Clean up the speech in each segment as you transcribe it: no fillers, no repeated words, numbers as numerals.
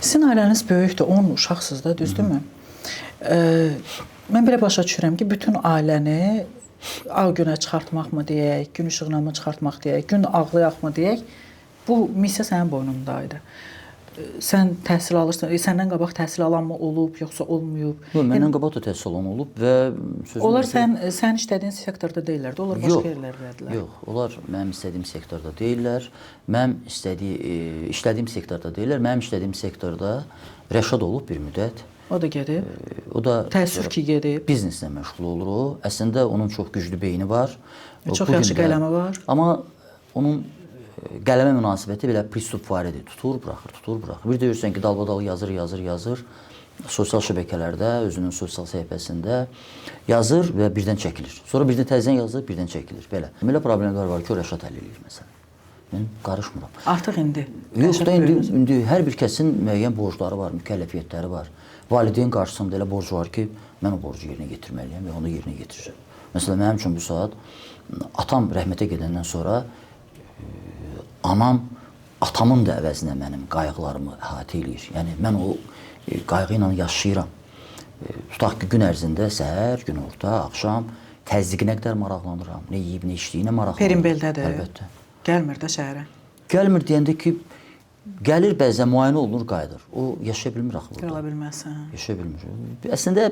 Sizin ailəniz böyükdür, 10 uşaqsınız da, düzdürmü? Mən belə başa düşürəm ki, bütün ailəni ağ günə çıxartmaqmı deyək, gün işığına mı çıxartmaq deyək, gün ağlayaqmı deyək, bu missiya sənin boynundaydı. Sən təhsil alırsan, səndən qabaq təhsil alan mı olub, yoxsa olmayıb? Yox, məndən qabaq da təhsil alan olub və onlar sən işlədiyin sektorda deyillər də, onlar başqa yerlərdədirlər. Yox, onlar mənim istədiyim sektorda deyillər. Mənim işlədiyim sektorda deyillər. Mənim işlədiyim sektorda Rəşad olub bir müddət. O da gedib. O da təəssüf ki, gedib. Bizneslə məşğul olur o. Əslində onun çox güclü beyni var. Çox yaxşı qələmi var. Amma onun qələmə münasibəti belə pristup varidir. Tutur, buraxır. Bir deyirsən ki, dalbadal yazır. Sosial şəbəkələrdə, özünün sosial səhifəsində yazır və birdən çəkilir. Sonra birdən təzədən yazır, birdən çəkilir. Belə problemlər var ki, o Rəşad həll eləyir məsələn. Mən qarışmıram. Artıq indi. Yox da indi hər bir kəsin müəyyən borcları var, mükəlləfiyyətləri var. Valideyn qarşısında elə borc var ki, mən o borcu yerinə yetirməliyəm və onu yerinə yetirirəm. Məsələn, mənim üçün bu saat atam rəhmətə gedəndən sonra anam atamın da əvəzinə mənim qayğılarımı əhatə eləyir. Yəni mən o qayğı ilə yaşayıram. Tutaq ki, gün ərzində səhər, günorta, axşam təzyiqinə qədər maraqlanıram. Nə yeyib, nə içdiyinə maraqlanıram. Perimbeldədir. Əlbəttə. Gəlmir də şəhərə. Gəlmir deyəndə ki, gəlir bəzən müayinə olunur, qayıdır. O yaşaya bilmir axı burada. Qala bilməzsən. Yaşaya bilmir. Əslində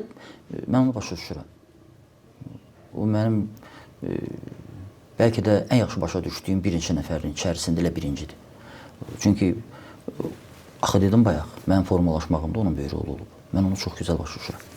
mən onu başa düşürəm. O mənim bəlkə də ən yaxşı başa düşdüyüm birinci nəfərin içərisində elə birincidir. Çünki axı dedim bayaq, mənim formalaşmağımda onun böyük rolu olub. Mən onu çox gözəl başa düşürəm.